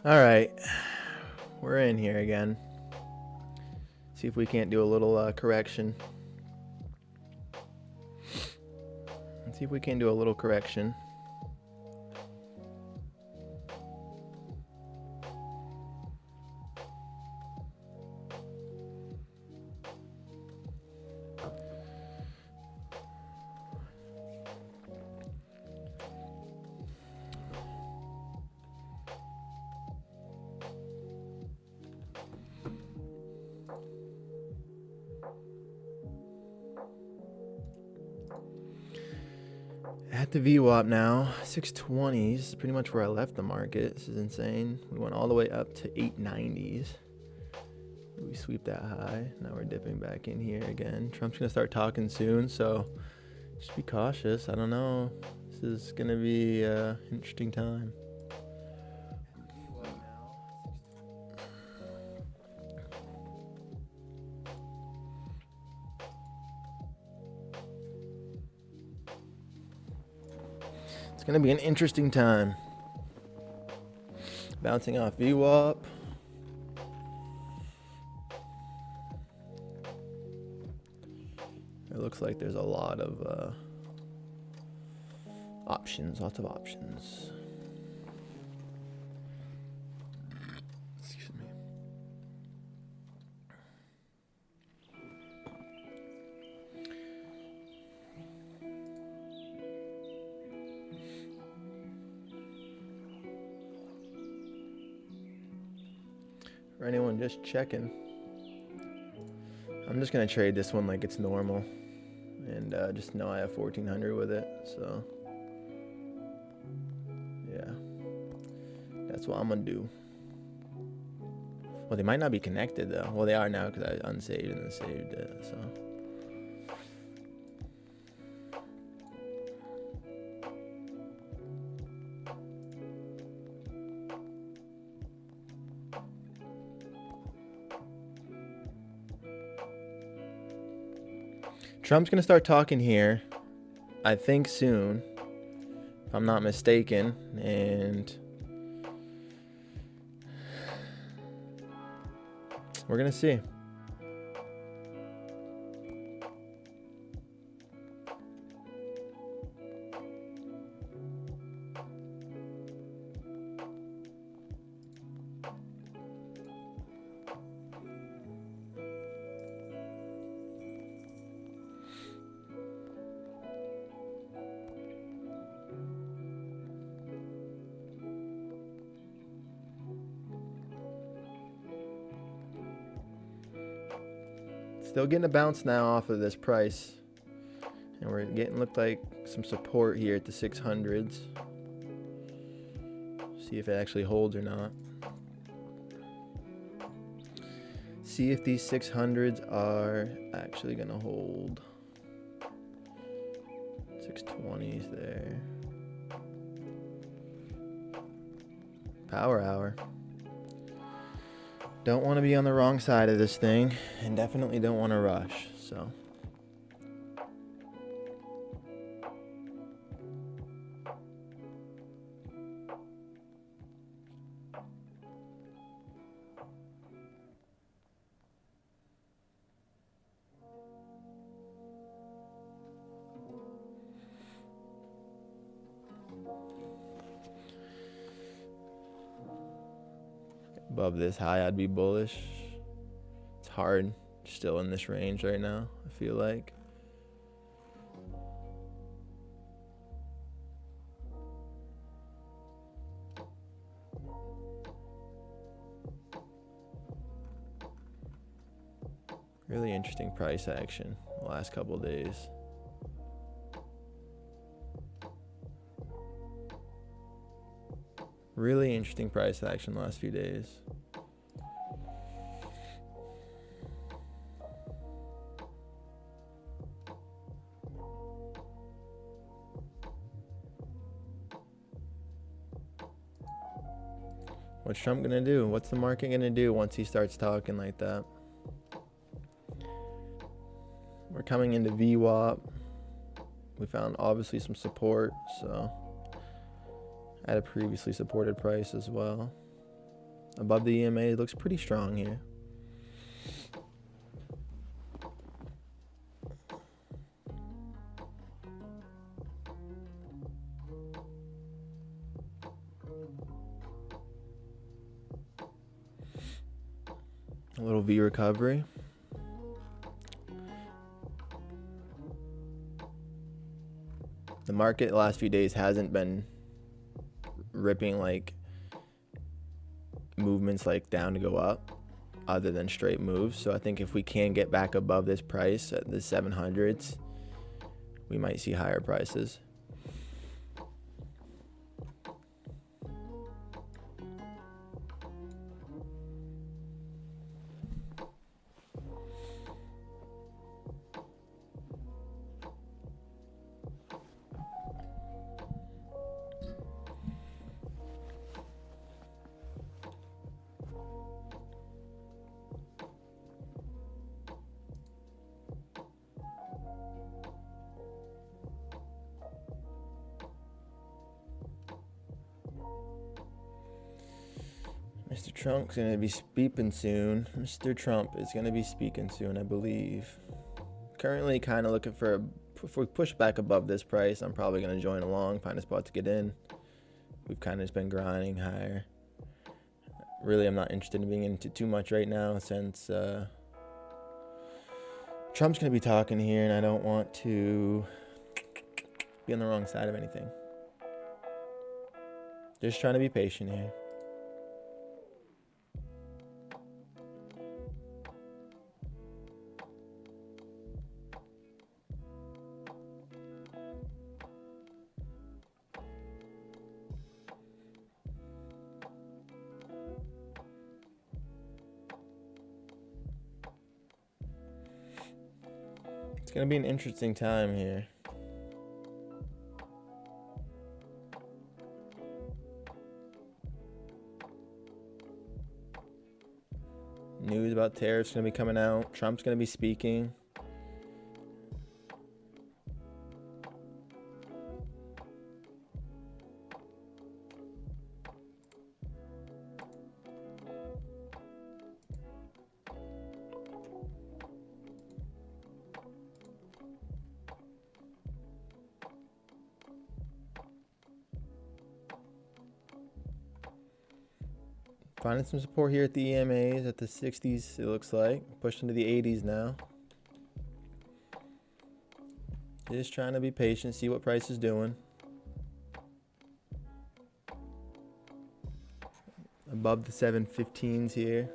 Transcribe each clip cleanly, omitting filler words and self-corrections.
All right, we're in here again. See if we can't do a little correction. Let's see if we can do a little correction. At the VWAP now, 620s, pretty much where I left the market. This is insane. We went all the way up to 890s. We sweep that high. Now we're dipping back in here again. Trump's gonna start talking soon, so just be cautious. I don't know. This is gonna be an interesting time. It's gonna be an interesting time. Bouncing off VWAP. It looks like there's a lot of options, lots of options. Excuse me. For anyone just checking, I'm just gonna trade this one like it's normal, and just know I have 1400 with it. So yeah, that's what I'm gonna do. Well, they might not be connected though. Well, they are now because I unsaved and then saved it. So. Trump's gonna start talking here, I think soon, if I'm not mistaken, and we're gonna see. Still getting a bounce now off of this price. And we're getting, looked like, some support here at the 600s. See if it actually holds or not. See if these 600s are actually gonna hold. 620s there. Power hour. Don't want to be on the wrong side of this thing, and definitely don't want to rush, so. Above this high, I'd be bullish. It's hard, still in this range right now, I feel like. Really interesting price action the last couple of days. Really interesting price action the last few days. What's Trump gonna do? What's the market gonna do once he starts talking like that? We're coming into VWAP. We found obviously some support, so at a previously supported price as well. Above the EMA, it looks pretty strong here. A little V recovery. The market the last few days hasn't been ripping like movements like down to go up other than straight moves. So I think if we can get back above this price at the 700s, we might see higher prices. Mr. Trump's going to be speaking soon. Mr. Trump is going to be speaking soon, I believe. Currently kind of looking for if we push back above this price, I'm probably going to join along, find a spot to get in. We've kind of just been grinding higher. Really, I'm not interested in being into too much right now since Trump's going to be talking here, and I don't want to be on the wrong side of anything. Just trying to be patient here. It's going to be an interesting time here. News about tariffs going to be coming out. Trump's going to be speaking. Finding some support here at the EMAs at the 60s, it looks like. Pushed into the 80s now. Just trying to be patient, see what price is doing. Above the 715s here.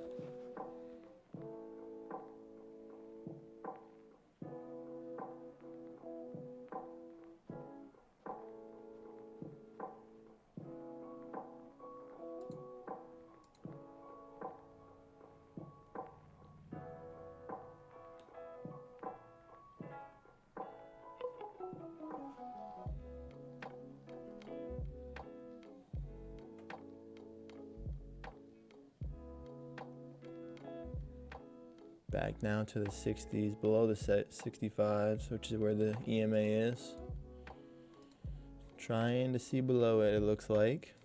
Back now to the 60s, below the 65s, which is where the EMA is. Trying to see below it, it looks like.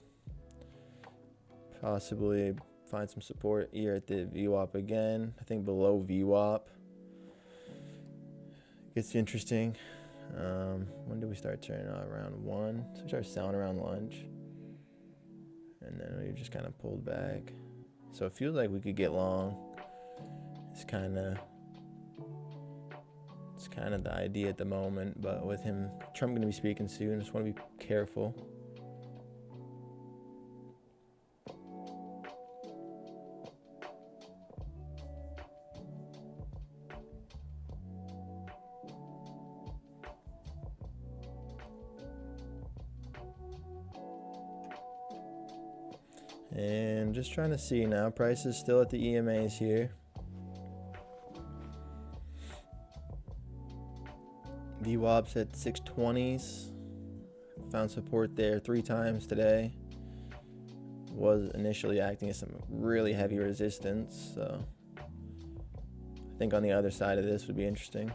Possibly find some support here at the VWAP again. I think below VWAP gets interesting. When did we start turning out? Around 1. So we started selling around lunch. And then we just kind of pulled back. So it feels like we could get long. It's kind of the idea at the moment, but with Trump going to be speaking soon, I just want to be careful. And just trying to see now, prices still at the EMAs here. VWAP's at 620s. Found support there 3 times today. Was initially acting as some really heavy resistance, so I think on the other side of this would be interesting.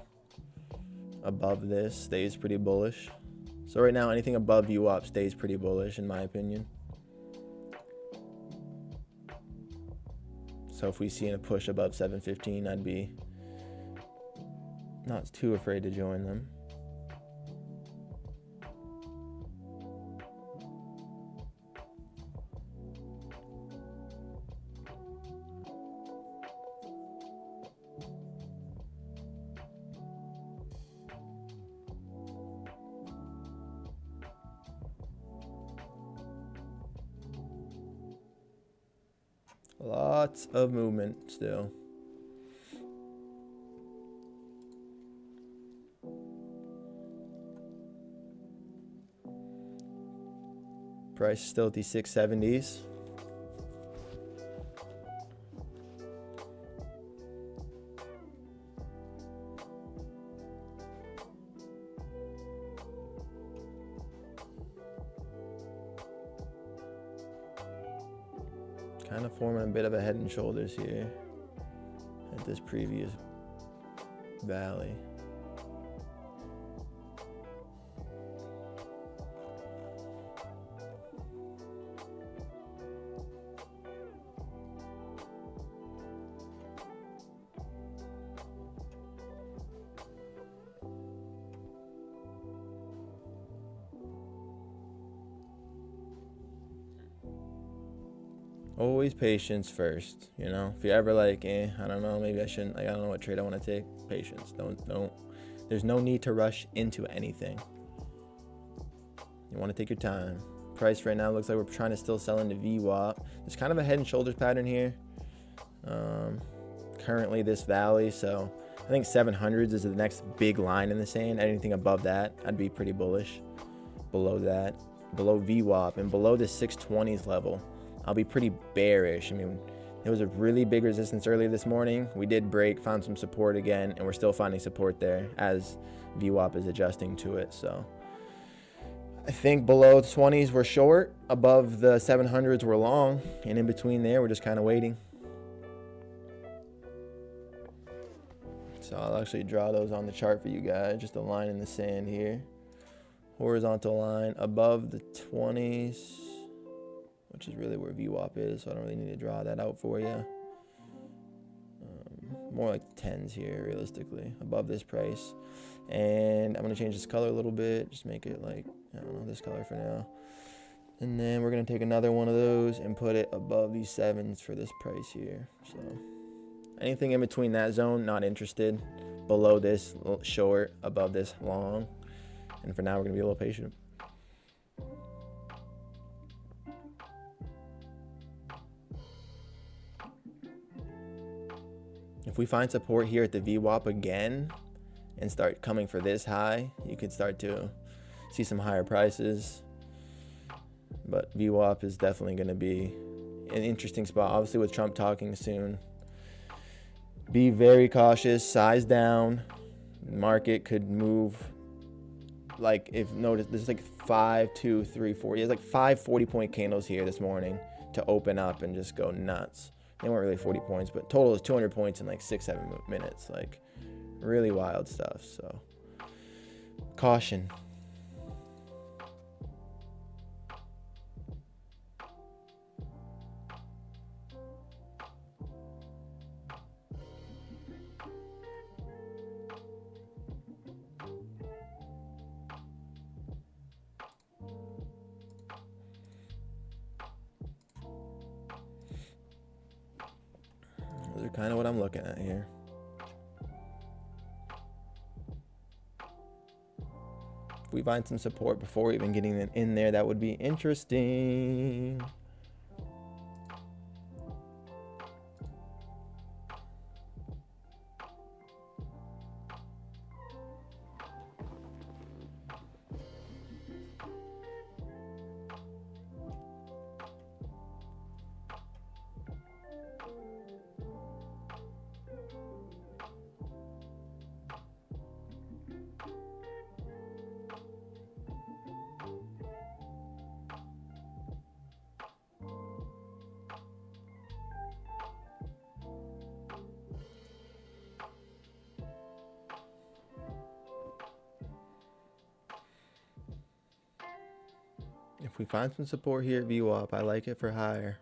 Above this stays pretty bullish. So right now anything above VWAP stays pretty bullish in my opinion. So if we see a push above 715, I'd be not too afraid to join them. Lots of movement still. Price still at the 670s. Kind of forming a bit of a head and shoulders here at this previous valley. Always patience first, you know. If you're ever like, I don't know, maybe I shouldn't, like, I don't know what trade I want to take. Patience. Don't. There's no need to rush into anything. You want to take your time. Price right now looks like we're trying to still sell into VWAP. There's kind of a head and shoulders pattern here. Currently this valley, so I think 700s is the next big line in the sand. Anything above that, I'd be pretty bullish. Below that, below VWAP, and below the 620s level, I'll be pretty bearish. I mean, there was a really big resistance earlier this morning. We did break, found some support again, and we're still finding support there as VWAP is adjusting to it. So I think below the 20s we're short, above the 700s we're long, and in between there we're just kind of waiting. So I'll actually draw those on the chart for you guys, just a line in the sand here. Horizontal line above the 20s, which is really where VWAP is, so I don't really need to draw that out for you. More like 10s here, realistically, above this price. And I'm going to change this color a little bit, just make it like, I don't know, this color for now. And then we're going to take another one of those and put it above these 7s for this price here. So anything in between that zone, not interested. Below this short, above this long. And for now, we're going to be a little patient. If we find support here at the VWAP again and start coming for this high, you could start to see some higher prices. But VWAP is definitely going to be an interesting spot. Obviously, with Trump talking soon, be very cautious. Size down. The market could move. Like, if notice, there's like 5, 2, 3, 4. There's like 5 40-point candles here this morning to open up and just go nuts. They weren't really 40 points, but total is 200 points in like 6-7 minutes. Like, really wild stuff. So, caution. Those are kind of what I'm looking at here. If we find some support before even getting in there, that would be interesting. If we find some support here at VWAP, I like it for higher.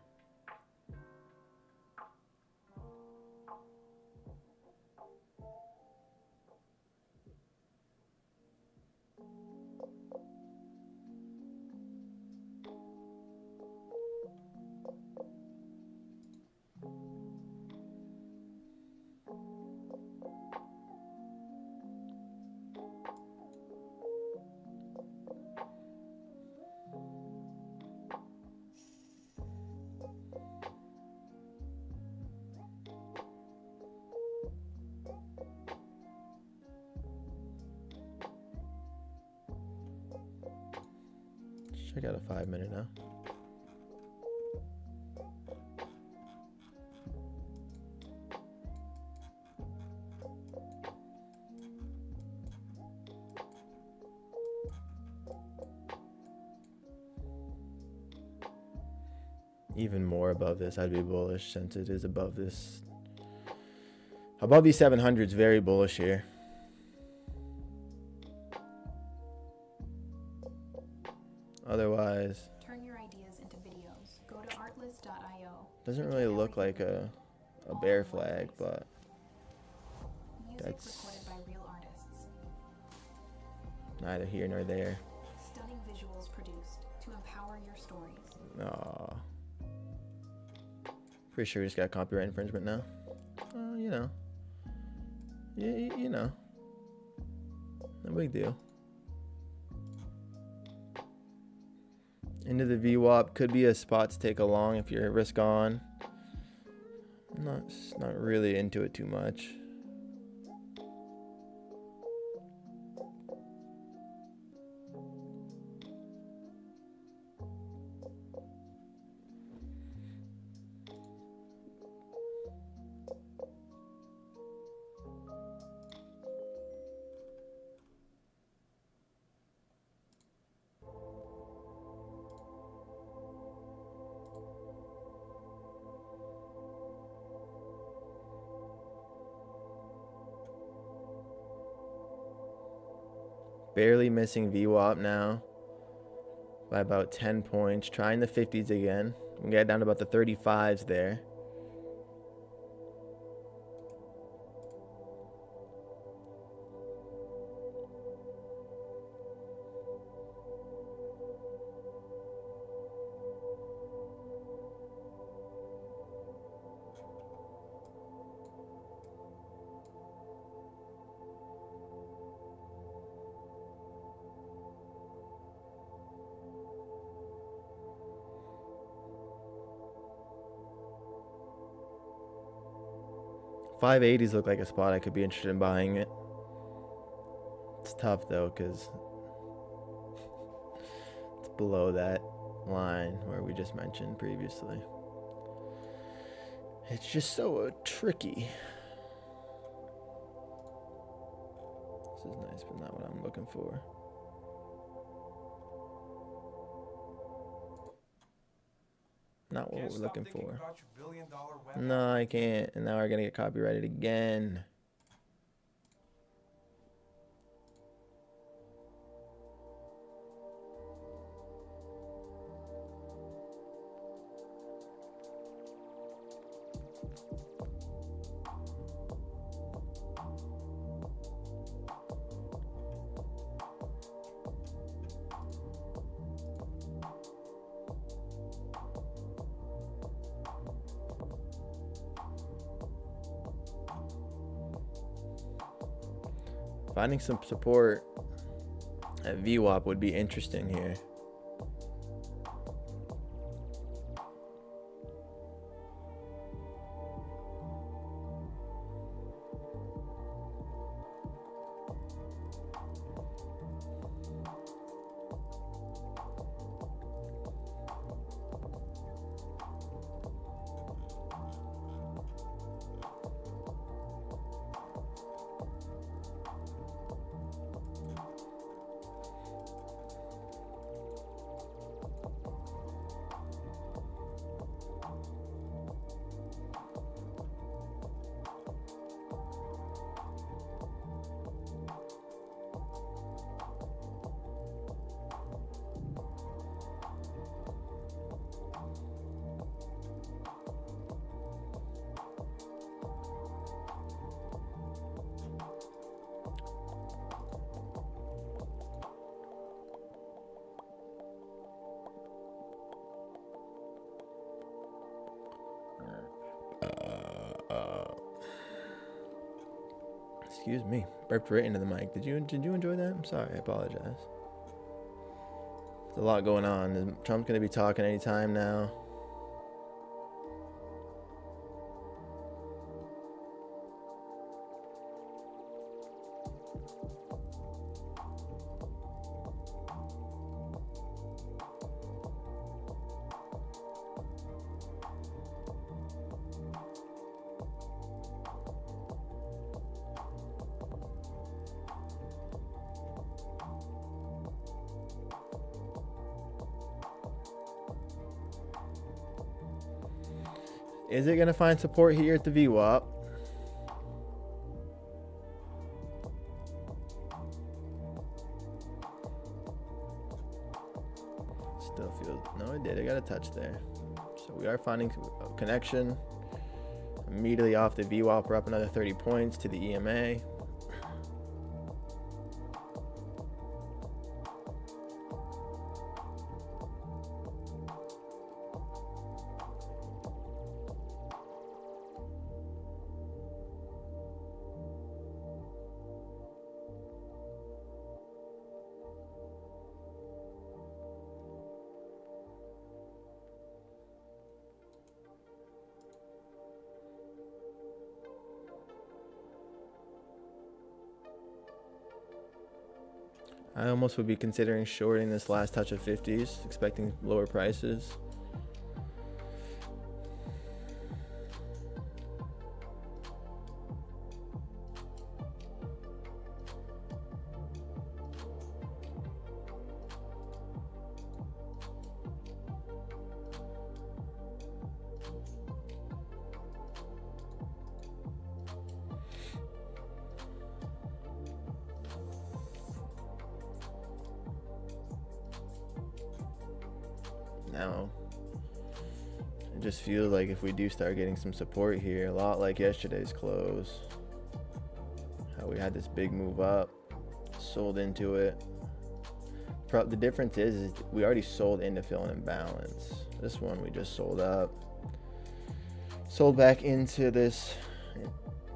Check out a 5-minute now. Even more above this, I'd be bullish since it is above this. Above these 700s, very bullish here. Otherwise, turn your ideas into videos. Go to artlist.io. Doesn't really look like a bear flag, but that's recorded by real artists. Neither here nor there. Stunning visuals produced to empower your stories. Aw. Pretty sure we just got copyright infringement now. You know. You know. No big deal. Into the VWAP could be a spot to take along if you're risk on. I'm not really into it too much. Barely missing VWAP now by about 10 points. Trying the 50s again. We get down to about the 35s there. $580s look like a spot I could be interested in buying it. It's tough though, because it's below that line where we just mentioned previously. It's just so tricky. This is nice, but not what I'm looking for. Not what we're looking for. No, I can't. And now we're gonna get copyrighted again. Finding some support at VWAP would be interesting here. Excuse me, burped right into the mic. Did you enjoy that? I'm sorry, I apologize. There's a lot going on. Trump's gonna be talking anytime now. Is it going to find support here at the VWAP? Still feels, no, it did. It got a touch there. So we are finding a connection. Immediately off the VWAP, we're up another 30 points to the EMA. I almost would be considering shorting this last touch of 50s, expecting lower prices. Now, it just feels like if we do start getting some support here, a lot like yesterday's close, how we had this big move up, sold into it. The difference is we already sold into fill an imbalance. This one we just sold up, sold back into this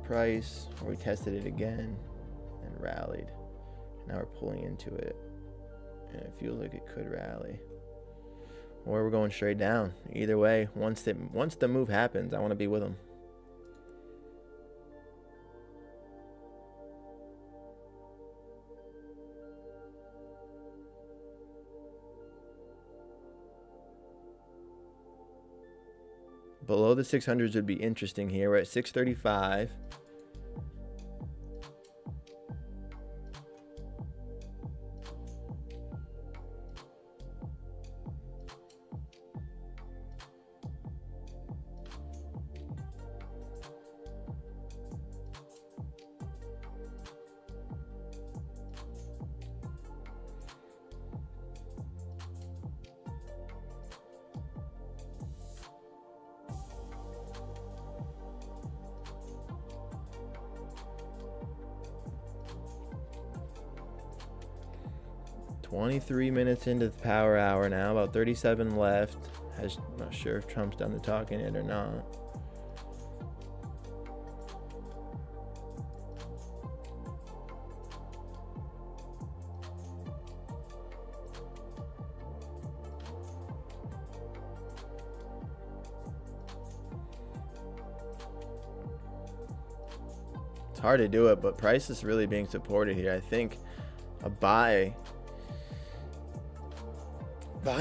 price, where we tested it again and rallied. Now we're pulling into it, and it feels like it could rally. Or we're going straight down. Either way, once the move happens, I want to be with them. Below the 600s would be interesting here. We're at 635. "23 minutes into the power hour now, about 37 left. I'm not sure if Trump's done the talking yet or not. It's hard to do it, but price is really being supported here. I think a buy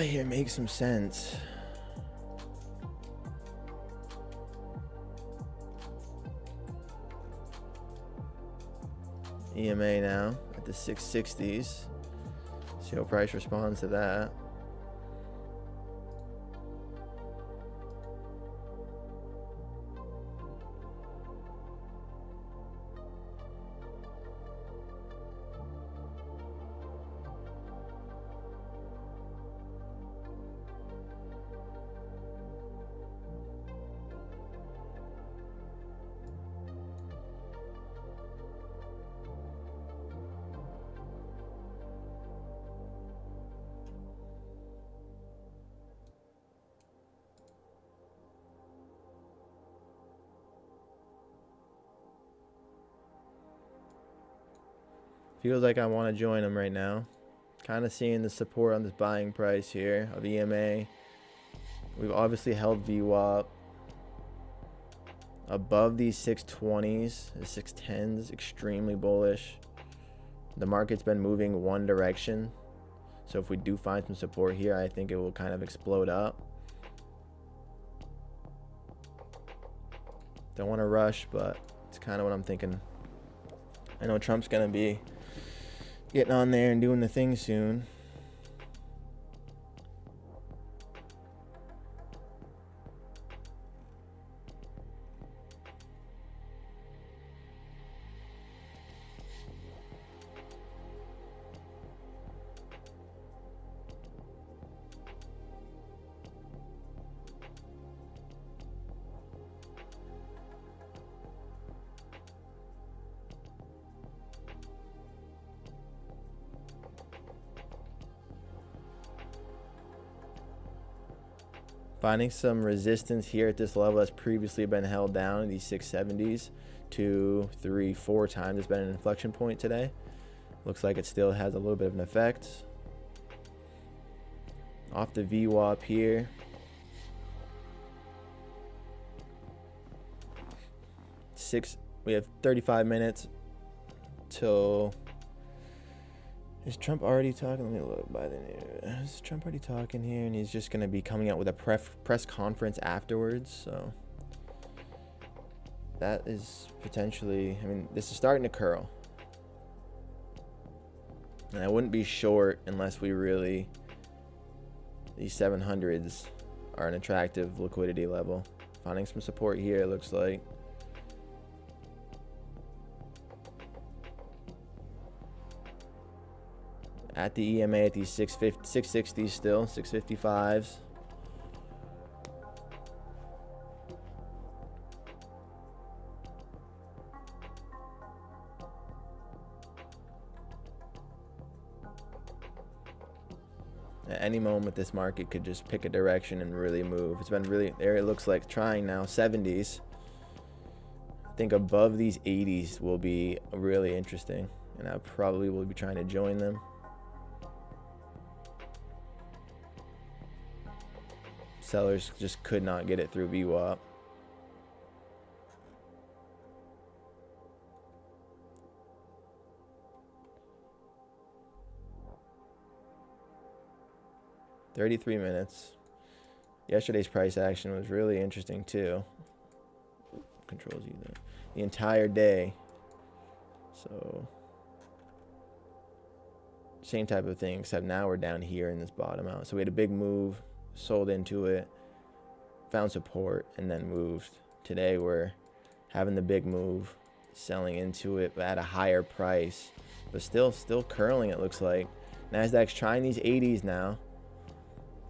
here makes some sense. EMA now at the 660s. See how price responds to that. Feels like I want to join them right now. Kind of seeing the support on this buying price here of EMA. We've obviously held VWAP above these 620s, the 610s, extremely bullish. The market's been moving one direction. So if we do find some support here, I think it will kind of explode up. Don't want to rush, but it's kind of what I'm thinking. I know Trump's going to be getting on there and doing the thing soon. Finding some resistance here at this level that's previously been held down in these 670s 2, 3, 4 times. It's been an inflection point today. Looks like it still has a little bit of an effect. Off the VWAP here. We have 35 minutes till. Is Trump already talking? Let me look by the news. Is Trump already talking here? And he's just going to be coming out with a press conference afterwards. So that is potentially, I mean, this is starting to curl. And I wouldn't be short unless we really, these 700s are an attractive liquidity level. Finding some support here, it looks like. At the EMA at these 660s still, 655s. At any moment, this market could just pick a direction and really move. It's been really, there it looks like trying now, 70s. I think above these 80s will be really interesting, and I probably will be trying to join them. Sellers just could not get it through VWAP. $33 minutes. Yesterday's price action was really interesting too. Controls you the entire day. So same type of thing, except now we're down here in this bottom out. So we had a big move, sold into it, found support, and then moved. Today we're having the big move, selling into it at a higher price, but still curling, it looks like. Nasdaq's trying these 80s now.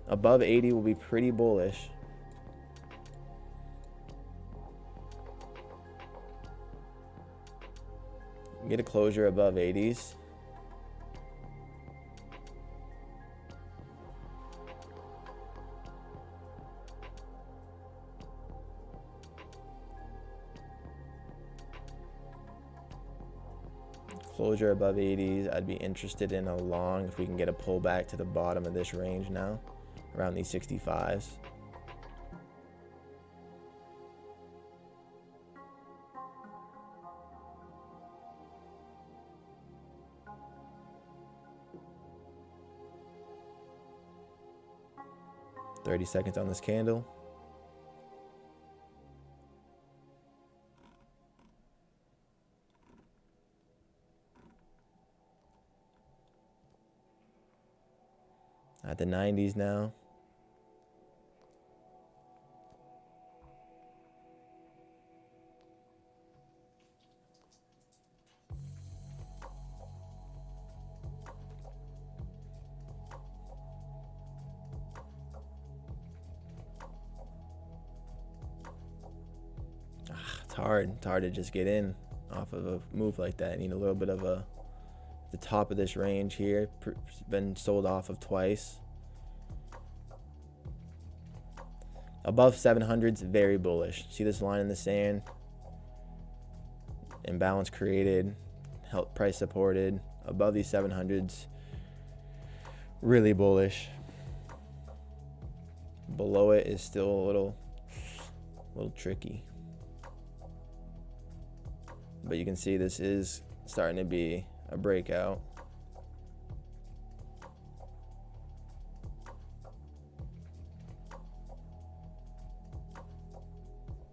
Above 80 will be pretty bullish. Get a closure above 80s. Closure above 80s, I'd be interested in a long if we can get a pullback to the bottom of this range now, around these 65s. $30 seconds on this candle. At the 90s now. It's hard. It's hard to just get in off of a move like that. I need a little bit of the top of this range here. Been sold off of twice. Above 700s, very bullish. See this line in the sand? Imbalance created, help price supported. Above these 700s, really bullish. Below it is still a little tricky. But you can see this is starting to be a breakout.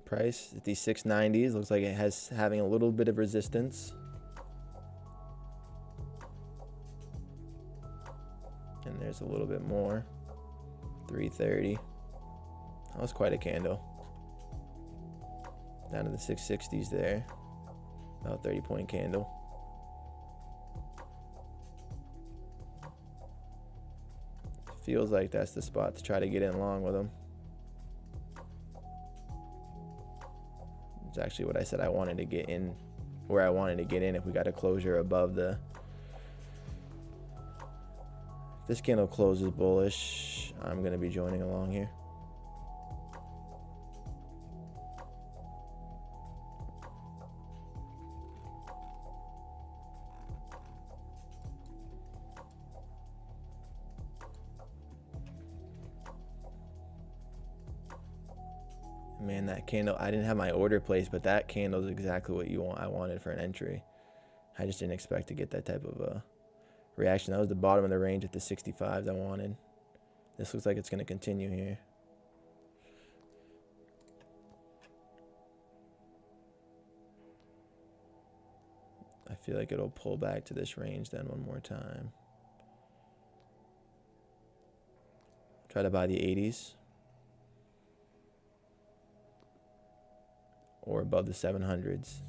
Price at these 690s looks like it has having a little bit of resistance. And there's a little bit more. 330. That was quite a candle. Down to the 660s there. About 30-point candle. Feels like that's the spot to try to get in long with them. It's actually what I said I wanted to get in, where I wanted to get in if we got a closure above the. If this candle closes bullish, I'm going to be joining along here. Man, that candle, I didn't have my order placed, but that candle is exactly what I wanted for an entry. I just didn't expect to get that type of reaction. That was the bottom of the range at the 65s I wanted. This looks like it's going to continue here. I feel like it'll pull back to this range then one more time. Try to buy the 80s. Or above the 700s.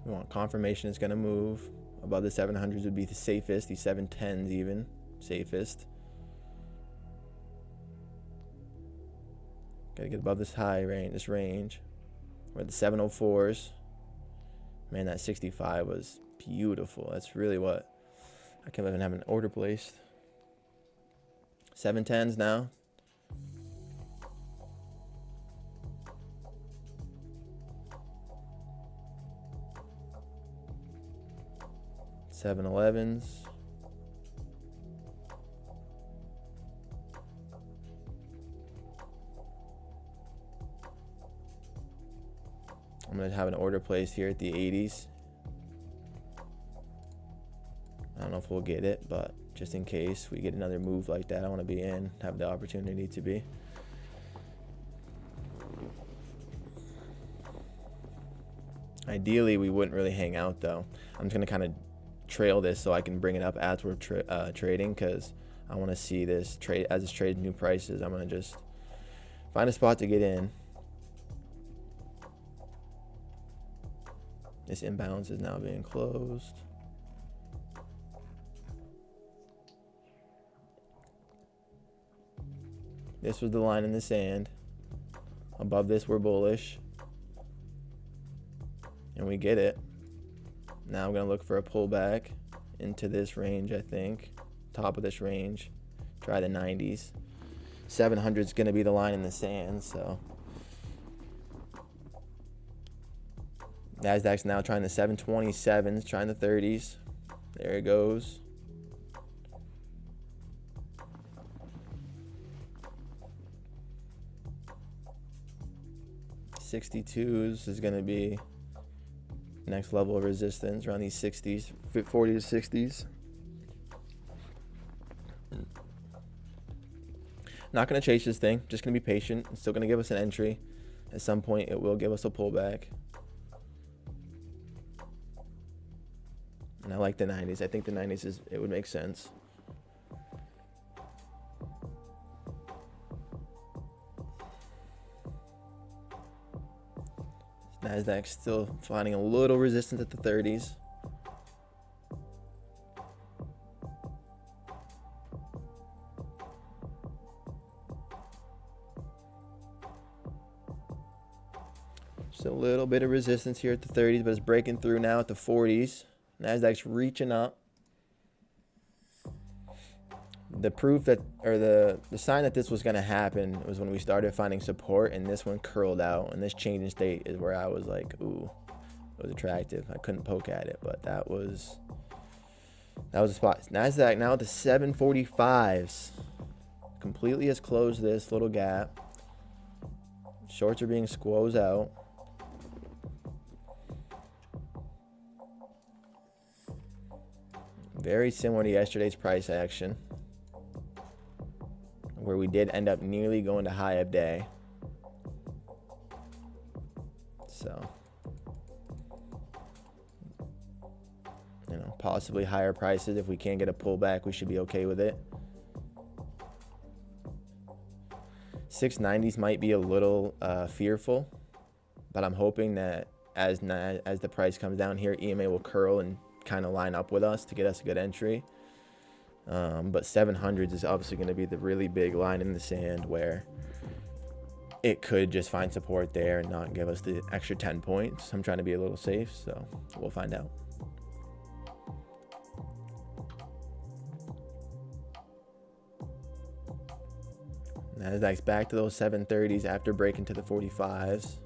We want confirmation it's going to move. Above the 700s would be the safest. The 710s even. Safest. Gotta get above this high range, this range. We're at the 704s. Man, that 65 was beautiful. That's really what I can't even have an order placed. 710s now. $711s. I'm going to have an order placed here at the 80s. I don't know if we'll get it, but just in case we get another move like that, I want to be in, have the opportunity to be. Ideally, we wouldn't really hang out though. I'm just going to kind of trail this so I can bring it up as we're trading, because I want to see this trade as it's traded new prices. I'm going to just find a spot to get in. This imbalance is now being closed. This was the line in the sand. Above this, we're bullish. And we get it. Now I'm going to look for a pullback into this range, I think. Top of this range. Try the 90s. 700 is going to be the line in the sand, so. Nasdaq's now trying the 727s, trying the 30s. There it goes. $62s is going to be next level of resistance around these 60s, 40 to 60s. Not going to chase this thing. Just going to be patient. It's still going to give us an entry. At some point, it will give us a pullback. And I like the 90s. I think the 90s it would make sense. Nasdaq still finding a little resistance at the 30s. Just a little bit of resistance here at the 30s, but it's breaking through now at the 40s. Nasdaq's reaching up. The proof that, or the sign that this was going to happen was when we started finding support, and this one curled out, and this change in state is where I was like, ooh, it was attractive. I couldn't poke at it, but that was a spot. Nasdaq now at the 745s. Completely has closed this little gap. Shorts are being squoze out. Very similar to yesterday's price action, where we did end up nearly going to high of day. So, possibly higher prices. If we can't get a pullback, we should be okay with it. 690s might be a little fearful, but I'm hoping that as the price comes down here, EMA will curl and kind of line up with us to get us a good entry. But 700s is obviously going to be the really big line in the sand where it could just find support there and not give us the extra 10 points. I'm trying to be a little safe, so we'll find out. Nasdaq's back to those 730s after breaking to the 45s.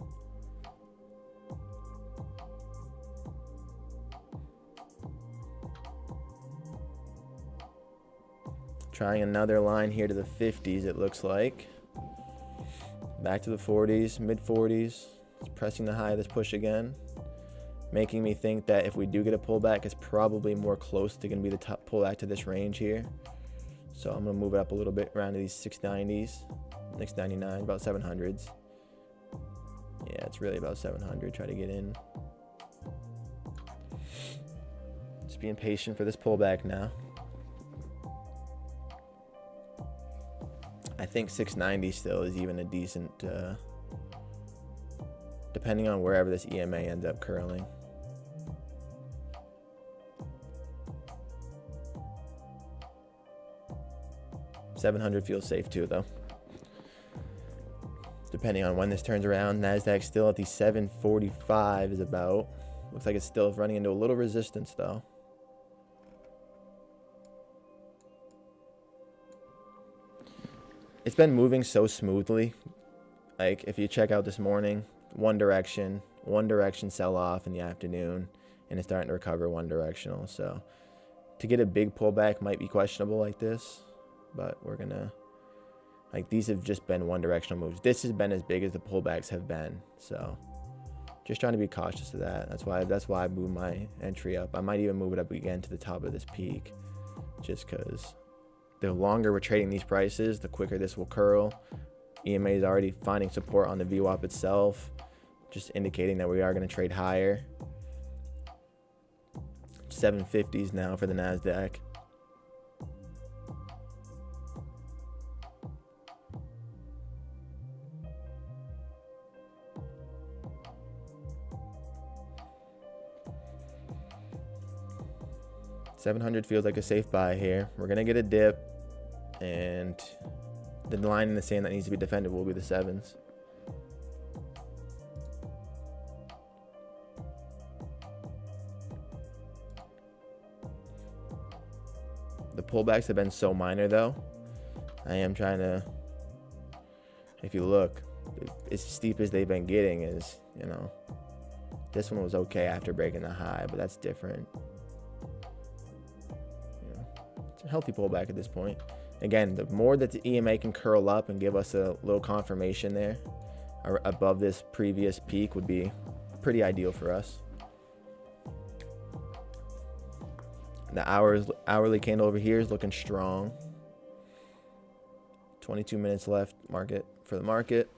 Trying another line here to the 50s, it looks like. Back to the 40s, mid 40s. It's pressing the high of this push again. Making me think that if we do get a pullback, it's probably more close to going to be the top pullback to this range here. So I'm going to move it up a little bit around to these 690s, 699, about 700s. Yeah, it's really about 700. Try to get in. Just being patient for this pullback now. I think 690 still is even a decent, depending on wherever this EMA ends up curling. $700 feels safe too, though. Depending on when this turns around, Nasdaq still at the 745 is about. Looks like it's still running into a little resistance though. It's been moving so smoothly. Like if you check out this morning, one direction sell off in the afternoon, and it's starting to recover one directional. So to get a big pullback might be questionable like this, but we're gonna, like, these have just been one directional moves. This has been as big as the pullbacks have been. So just trying to be cautious of that. That's why I moved my entry up. I might even move it up again to the top of this peak, just because the longer we're trading these prices, the quicker this will curl. EMA is already finding support on the VWAP itself, just indicating that we are going to trade higher. 750s now for the Nasdaq. $700 feels like a safe buy here. We're going to get a dip, and the line in the sand that needs to be defended will be the 7s. The pullbacks have been so minor though. I am trying to, if you look, as steep as they've been getting is, you know, this one was okay after breaking the high, but that's different. It's a healthy pullback at this point. Again, the more that the EMA can curl up and give us a little confirmation there or above this previous peak would be pretty ideal for us. The hourly candle over here is looking strong. 22 minutes left for the market.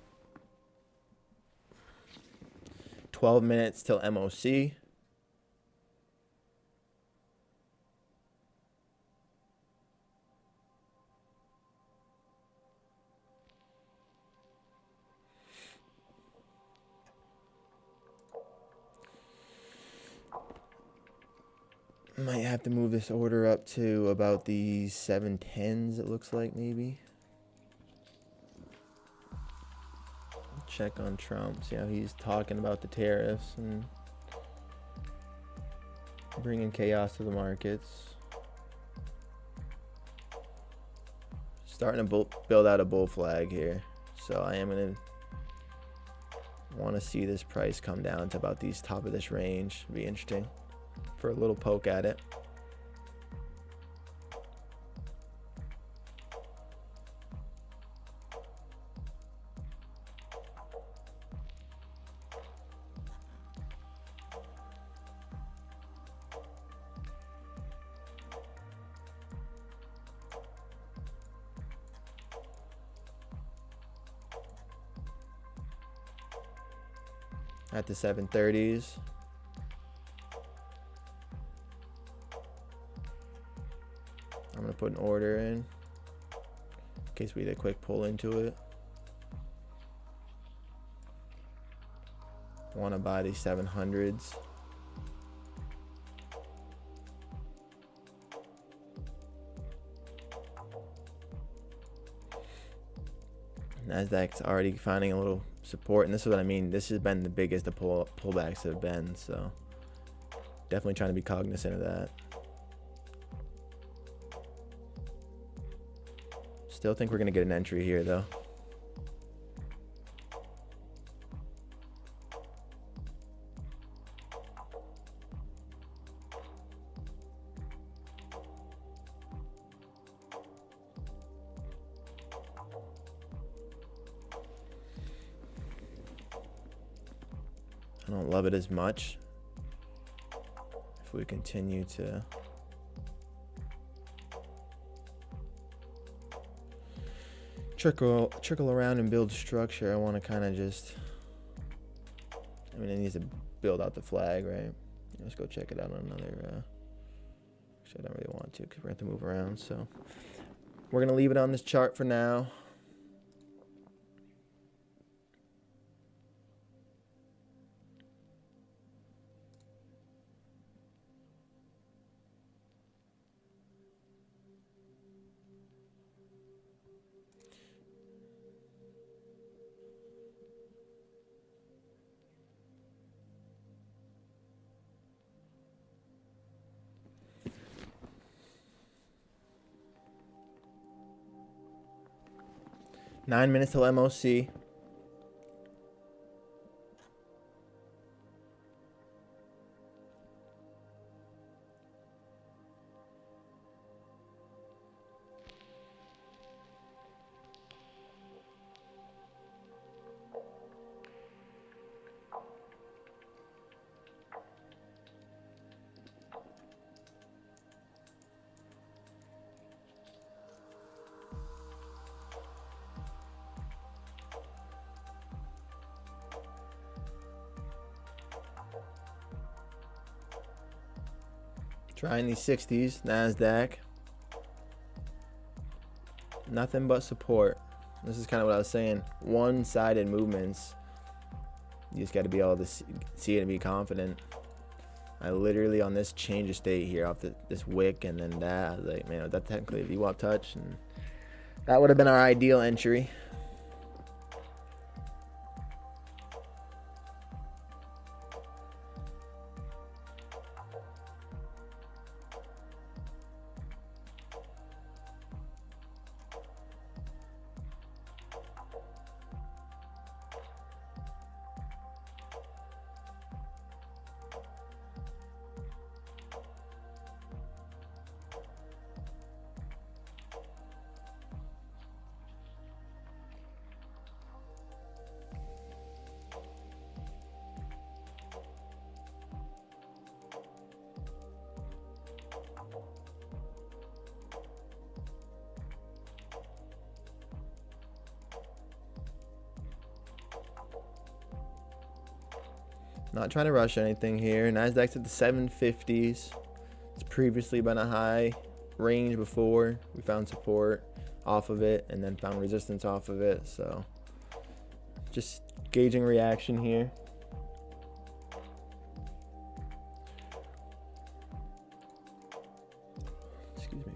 12 minutes till MOC. Might have to move this order up to about the 710s, it looks like, maybe. Check on Trump, see how he's talking about the tariffs and bringing chaos to the markets. Starting to build out a bull flag here. So I am going to want to see this price come down to about these top of this range. Be interesting for a little poke at it. At the 730s. I'm going to put an order in case we get a quick pull into it. Want to buy these 700s. Nasdaq's already finding a little support, and this is what I mean. This has been the biggest the pullbacks have been, so definitely trying to be cognizant of that. Still think we're going to get an entry here, though. I don't love it as much. If we continue to trickle around and build structure, I want to kind of just, I mean, it needs to build out the flag, right? Let's go check it out on another, actually I don't really want to because we're going to have to move around, so we're going to leave it on this chart for now. Nine minutes till MOC. Trying these 60s, NASDAQ. Nothing but support. This is kind of what I was saying. One-sided movements. You just got to be able to see it and be confident. I literally, on this change of state here, off this wick and then that, I was like, man, that's technically a VWAP touch. And that would have been our ideal entry. Not trying to rush anything here. NASDAQ's at the 750s. It's previously been a high range before. We found support off of it and then found resistance off of it. So just gauging reaction here. Excuse me.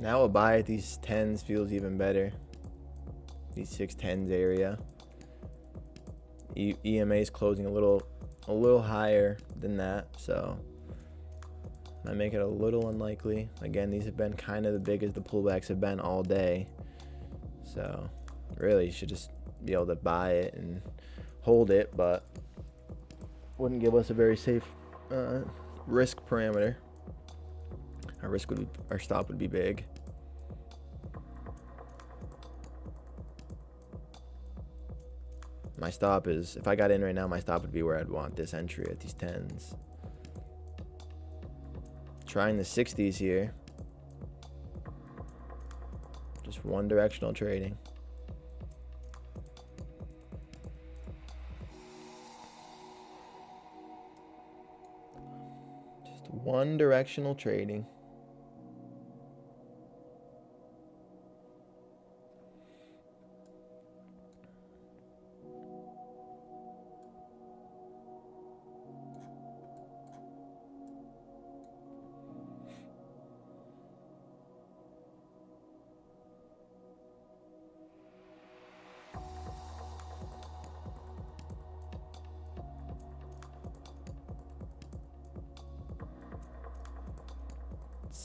Now a buy at these 10s feels even better. These 610s area. EMA is closing a little higher than that, so might make it a little unlikely. Again, these have been kind of the biggest the pullbacks have been all day. So really you should just be able to buy it and hold it, but wouldn't give us a very safe risk parameter. Our stop would be big. My stop is, if I got in right now, my stop would be where I'd want this entry at these 10s. Trying the 60s here. Just one directional trading. Just one directional trading.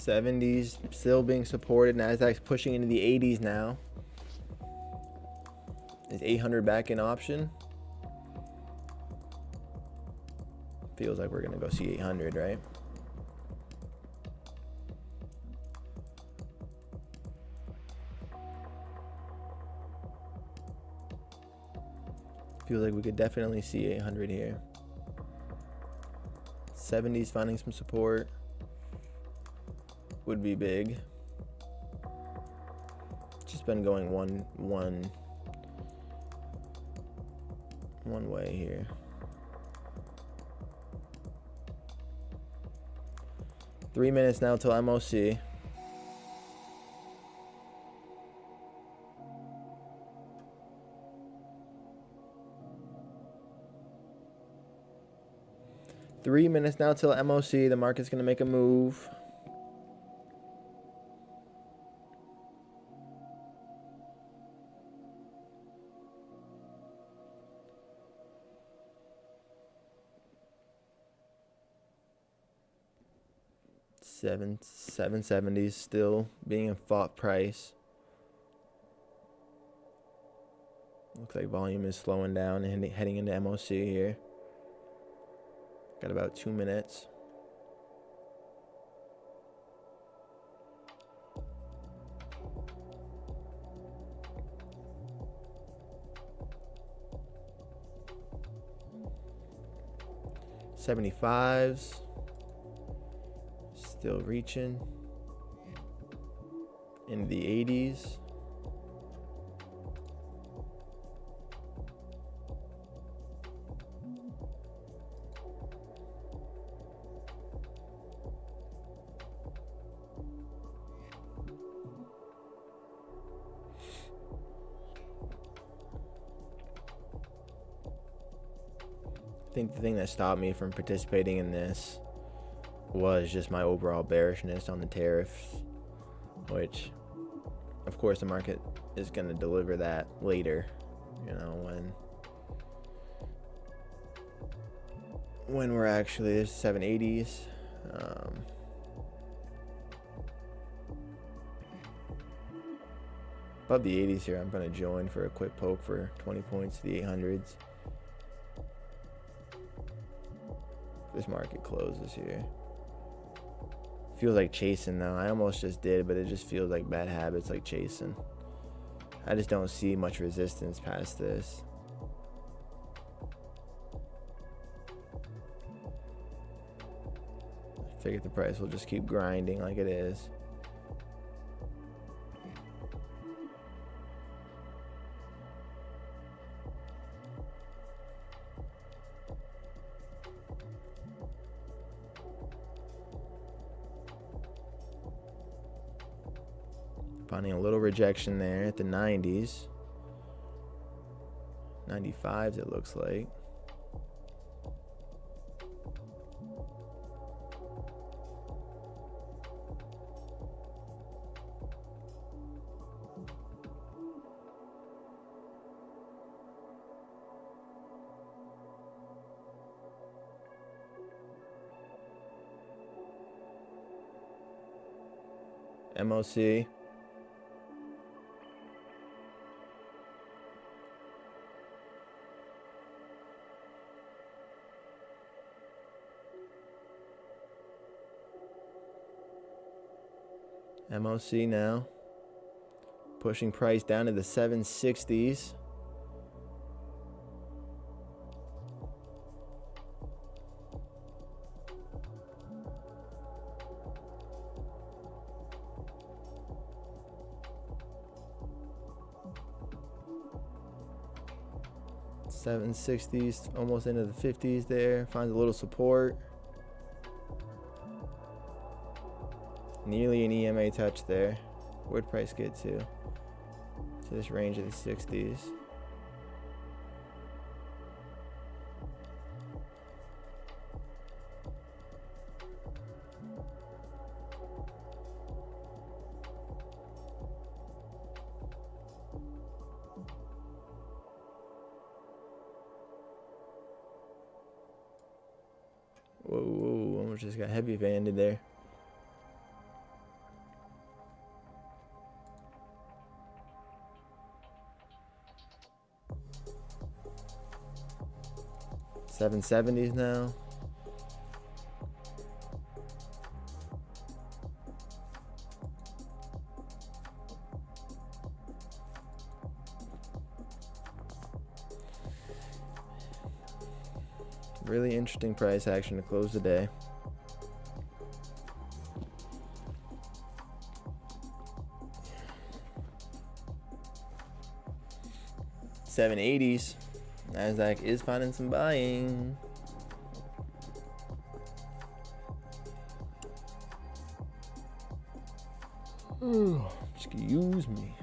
70s still being supported. Nasdaq's pushing into the 80s now. Is 800 back in option? Feels like we're gonna go see 800, right? Feels like we could definitely see 800 here. 70s finding some support would be big. Just been going one way here. Three minutes now till MOC. Three minutes now till MOC. The market's gonna make a move. Seven 770s still being a fought price. Looks like volume is slowing down and heading into MOC here. Got about 2 minutes. $75s. Still reaching. In the 80s. I think the thing that stopped me from participating in this was just my overall bearishness on the tariffs, which of course the market is going to deliver that later, you know, when we're actually there's 780s. Above the 80s here, I'm going to join for a quick poke for 20 points to the 800s. This market closes here. Feels like chasing though. I almost just did, but it just feels like bad habits, like chasing. I just don't see much resistance past this. I figure the price will just keep grinding like it is. Finding a little rejection there at the 90s. 95s it looks like. MOC. MOC now. Pushing price down to the 760s. $760s, almost into the 50s there. Finds a little support. Nearly an EMA touch there. Where'd price get to? To this range of the 60s. Whoa, almost just got heavy banded there. 770s now. Really interesting price action to close the day. $780s. Nasdaq is finding some buying. Excuse me.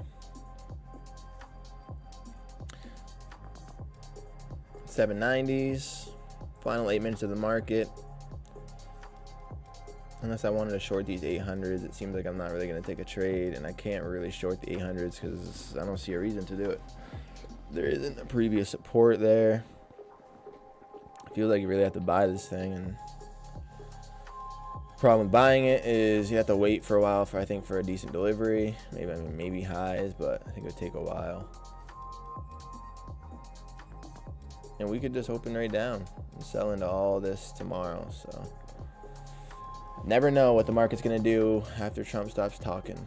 $790s. Final 8 minutes of the market. Unless I wanted to short these 800s, it seems like I'm not really going to take a trade, and I can't really short the 800s because I don't see a reason to do it. There isn't a previous support there. I feel like you really have to buy this thing, and the problem with buying it is you have to wait for a while for, I think, for a decent delivery. Maybe highs, but I think it would take a while. And we could just open right down and sell into all this tomorrow. So never know what the market's gonna do after Trump stops talking.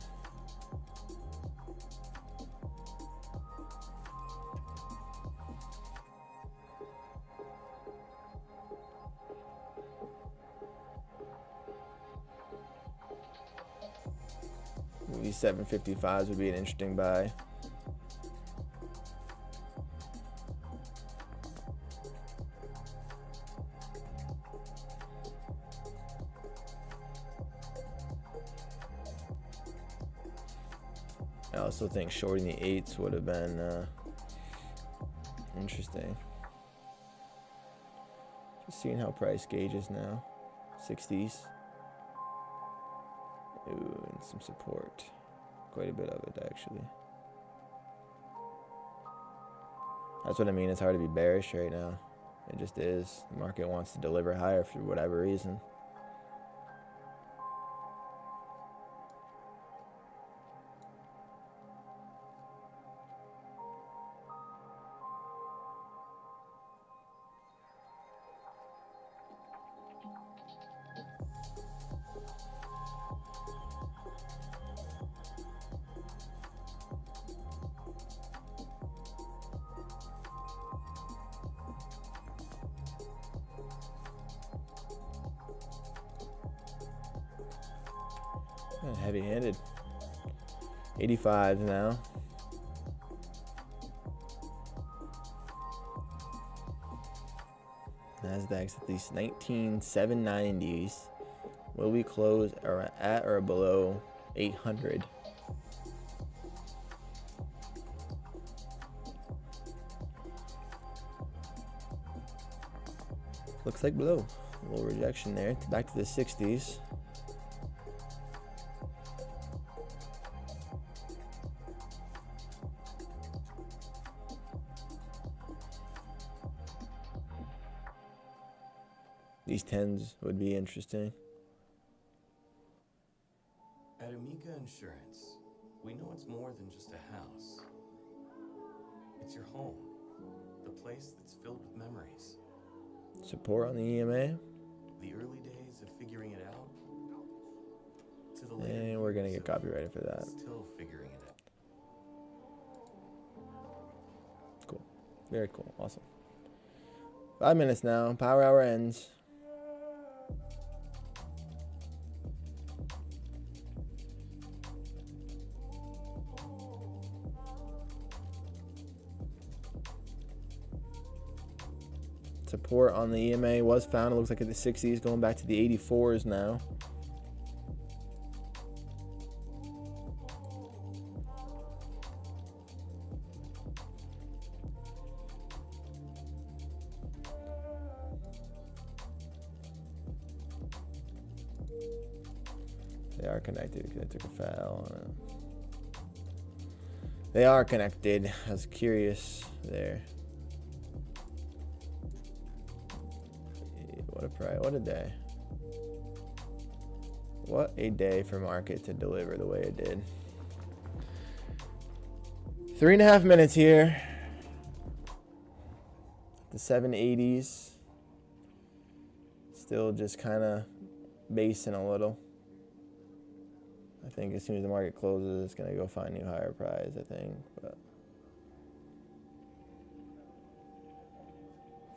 These 755s would be an interesting buy. I also think shorting the 8s would have been interesting. Just seeing how price gauges now. 60s. Ooh, and some support. Quite a bit of it, actually. That's what I mean. It's hard to be bearish right now. It just is. The market wants to deliver higher for whatever reason. Heavy-handed. 85s now. Nasdaq's at least 19,790s. Will we close at or below 800? Looks like below. A little rejection there. Back to the 60s. These 10s would be interesting. At Amica Insurance, we know it's more than just a house. It's your home, the place that's filled with memories. Support on the EMA. The early days of figuring it out, to the later And we're gonna years get copyrighted for that. still figuring it out. Cool. Very cool. Awesome. 5 minutes now. Power hour ends. Support on the EMA was found. It looks like at the 60s, going back to the 84s now. They are connected because I took a foul on it. They are connected. I was curious there. What a price. What a day. What a day for market to deliver the way it did. 3.5 minutes here. The 780s. Still just kind of basing a little. I think as soon as the market closes, it's going to go find new higher price, I think. But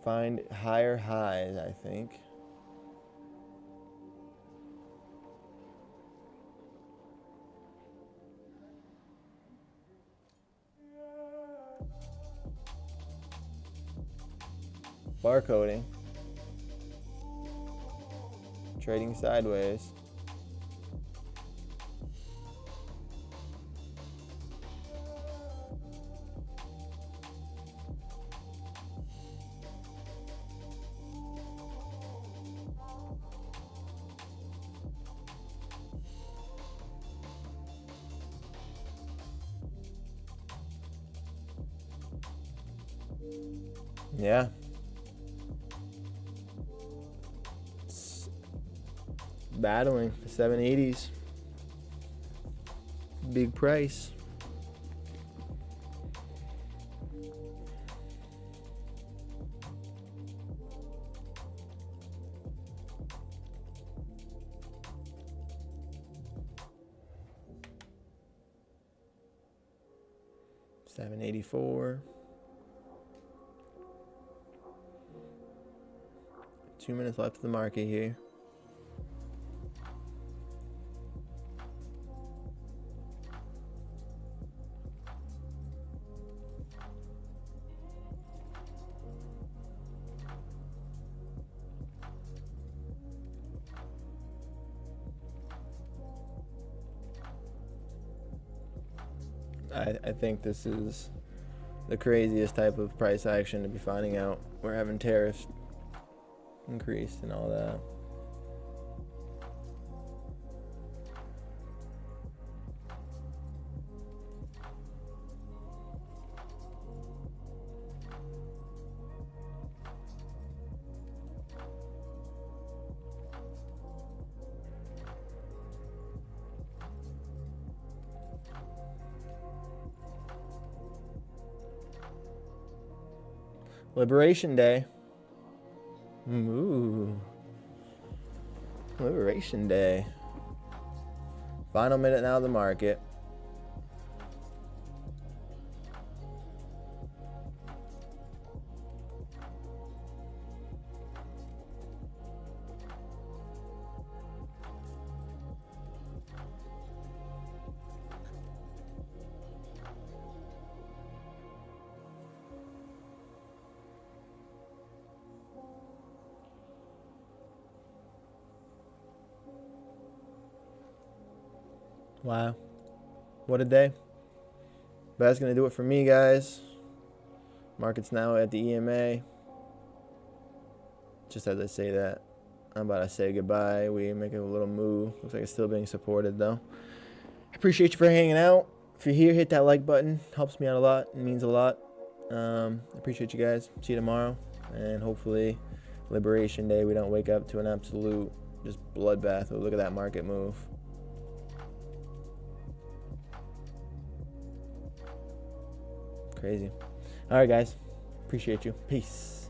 find higher highs, I think. Barcoding. Trading sideways. Yeah. It's battling the 780s. Big price. $784. 2 minutes left of the market here. I think this is the craziest type of price action to be finding out. We're having tariffs increased and all that. Liberation Day. Ooh. Liberation Day. Final minute now of the market. Wow. What a day. But that's going to do it for me, guys. Market's now at the EMA. Just as I say that, I'm about to say goodbye. We make a little move. Looks like it's still being supported, though. I appreciate you for hanging out. If you're here, hit that like button. Helps me out a lot. It means a lot. I appreciate you guys. See you tomorrow. And hopefully, Liberation Day, we don't wake up to an absolute just bloodbath. Oh, look at that market move. Crazy. All right, guys. Appreciate you. Peace.